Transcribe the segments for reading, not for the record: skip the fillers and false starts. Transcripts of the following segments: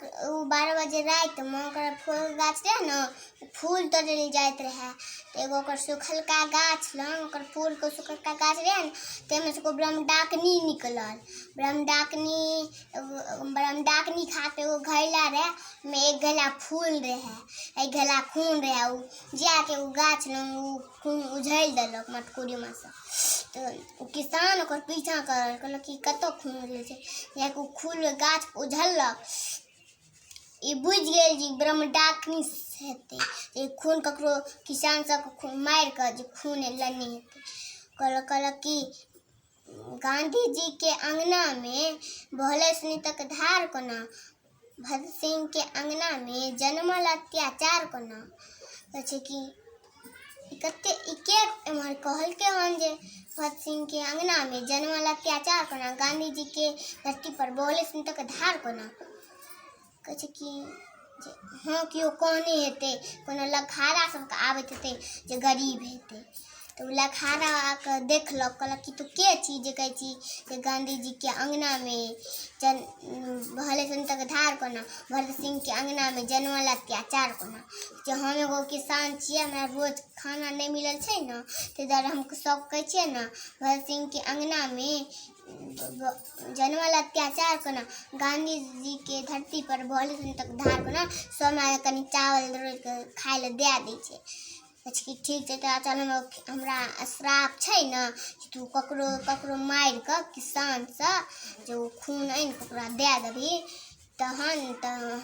12 बजे रात में फूल गाछ रहे न, फूल तोड़े जात रहे। तो एगो सुखलका गाछ लंग फूल को सुखलका गाछ रहे न, तेमें से ब्रह्मडाकिनी निकलल। ब्रह्मडाकिनी खाते एगो घैला रहे, में एक घैला फूल रहे, एक घैला खून रहे। जाके गाछ लंग खून उझल देलक मटकुरी में से। तो किसान ओकर पीछा कहलक कि कतो खून उझल छै, जाके खून गाछ उझललक। ई बुझ गेल जी ब्रह्मडाकिनी हेतै, ये खून ककरो किसान सब मार कर जे खून लेने हेतै। कहलक कि गांधी जी के अंगना में बहले सुनी तक धार कोना, भगत सिंह के अंगना में जन्मल अत्याचार कोना। कहे कि कते इके एमहर कहलके हन जे भगत सिंह के अंगना में जन्मल अत्याचार कोना, गांधी जी के धरती पर बहले सुनी तक धार कोना। कहे कि हाँ कियो कहने हेतै, कोनो लखारा सबके आबैत हेतै जे गरीब हेतै। तो लखारा आके देखलक, कहलक कि तू के छी जे कहै छी जे गांधी जी के अंगना में भले सुनी तक धार कोना, भगत सिंह के अंगना में जन्मल अत्याचार कोना। जे हम एगो किसान छियै, हमरा रोज खाना नहीं मिलल छै न, ताहि दुआरे हम सब कहै छियै न भगत सिंह के अंगना में जन्मल अत्याचार कोना, गांधी जी के धरती पर भले सुनी तक धार कोना। सब हमरा कनी चावल रोज खाए ले दे दै छै। कि ठीक छै, तो चल हमरा श्राप छै न, तू ककरो मार के किसान से जो खून आनि ककरा दे देबही, तहन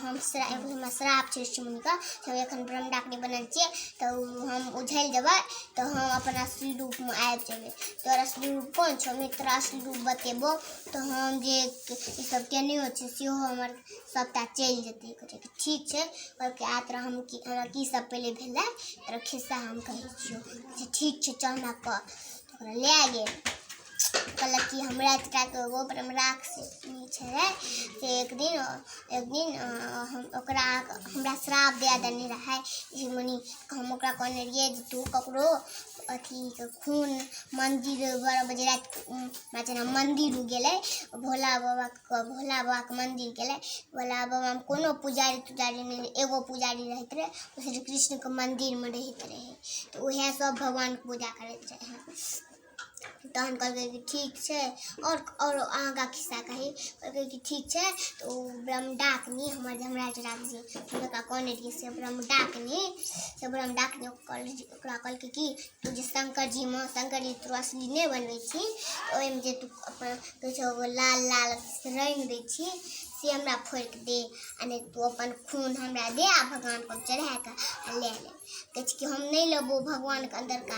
हम श्राप छै ऋषिमुनि का। हम एखन ब्रह्मडाकिनी बनल छियै, तो हम उझल जेबै, तो हम अपन असली रूप में आबि जेबै। तोहर असली रूप कोन छौ, मैं तोरा असली रूप बतेबो, तो हम जे ई सब केने छै सेहो हमर सबटा चलि जेतै। कहै ठीक छै, कहलकै आ तोरा हमरा की सब पहिले भेलै तोरा खिस्सा हम कहै छियौ। ठीक छै चल हमरा कह। तो ओकरा लै गेल, कहलक कि हमरा एगो ब्रह्मराक्षसी छै से एक दिन ओकरा हमरा श्राप दे देने रहे ऋषिमुनि। हम ओकरा कहने रहिए जे तू ककरो अथी खून मंदिर 12 बजे रात मंदिर गेलै, भोला बाबा के मंदिर गेलै। भोला बाबा में कोनो पुजारी नहीं, एगो पुजारी रहते रहे, श्री कृष्ण के मंदिर में रहते रहे। तो वह सब भगवान के पूजा करते रहे। तहन कहलकै कि ठीक छै, और आगा खिस्सा कही। कहलकै कि ठीक छै, तो ब्रह्मडाकिनी हमरा जकरा कहने रहिए से ब्रह्मडाकिनी ओकरा कहलकै कि तू जे शंकर जी तू असली नहीं बनबै छी, ओहिमे जे तू अपन कहै छौ लाल रंग दै छी से हमरा फोड़ि दे, आ नहीं तू अपन खून हमरा दे आ भगवान को चढ़ा के ले। कहै कि हम नहीं लेबो भगवान के अंदर का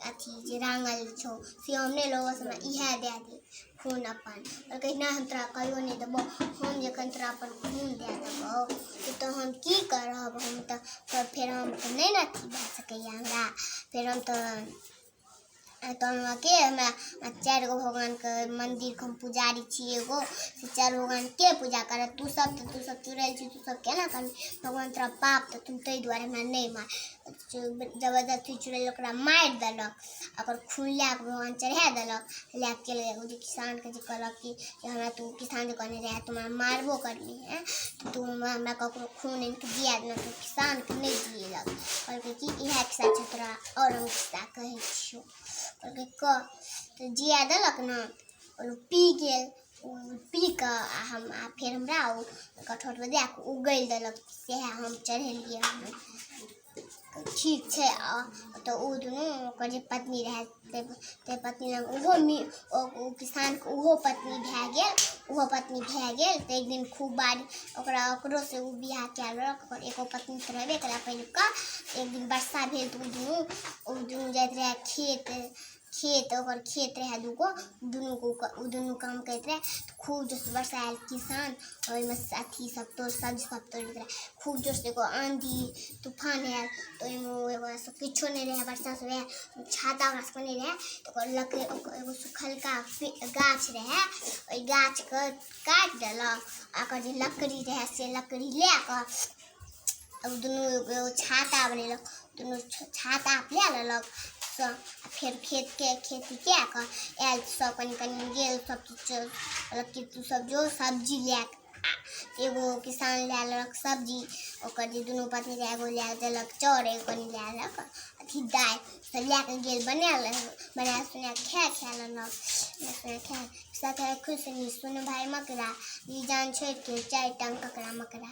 अथी जे रांगल छौ से हम नहीं लेबो, हमरा इहे दे दे खून अपन। और कही नहीं हम तोरा कहियो नहीं देबो, हम जखन तोरा अपन खून दे देबो तो हम की करब, हम तो फिर हम तो नहीं न अथी भए सकैया हमरा, फिर हम तो हमरा 4 गो भगवान के मंदिर के हम पुजारी छी एगो, से 4 भगवान के पूजा करत। तू सब चुड़ैल छी, तू सब केना करबी, भगवान तोरा पाप तो तुम तै दुआरे हमरा नहीं मार। जबरदस्ती चुड़ैल ओकरा मार देलक, ओकर खून लै के भगवान चढ़ा देलक, लै के चलि गेल। किसान के कहलक कि हमरा तू किसान जे कहने रहे तुम्हारा मारबो करनी है, तो तू हमरा ककरो खून आनि के दिया देना, तो किसान के नहीं दिएलक। कहलकै कि इएह खिस्सा छै तोरा, और हम खिस्सा कहै छियौ। कहलकै कह, तो जिया देलक न, पी गेल। पी के फिर हमरा कठोर पर दे के उगल देलक, सएह हम चढ़ेलिए। ठीक छै, तो ओ दुनू ओकर जे पत्नी रहे ते पत्नी लग ओहो किसान के ओहो पत्नी भए गेल। तो एक दिन खूब ओकरो से ओ बियाह कए लेलक। एको पत्नी तो रहबे करै पहिलुका। एक दिन वर्षा भेल तो ओ दुनू जाइत रहे खेत ओकर खेत रहे दुनू काम करते रहे। तो खूब जोर से वर्षा आयल, किसान ओहिमे अथी सब सब्जी सब तोड़ते रहे। खूब जोर से एगो आंधी तूफान आयल, तो ओहिमे किछो नहीं रहे, वर्षा से रहे छाता ओकरा सबके नहीं रहे। तो एगो सुखलका गाछ रहे, ओहि गाछ के काटि देलक, ओकर जे लकड़ी रहे से लकड़ी ले के दुनू एगो छाता बनेलक। दुनू छाता ले लेलक, फिर खेती कए कऽ आयल। सब कनी गेल, सब कहलक कि तू सब जो सब्जी ले एगो किसान लै लेलक सब्जी, ओकर जे दुनू पत्नी रहे एगो लै देलक चाउर, एगो लै लेलक अथी दालि, सब लै के गेल बना सुना खा लेलक। सब खुश सुन भाई मकड़ा, ई जान छोड़ के 4 टांग ककड़ा मकड़ा।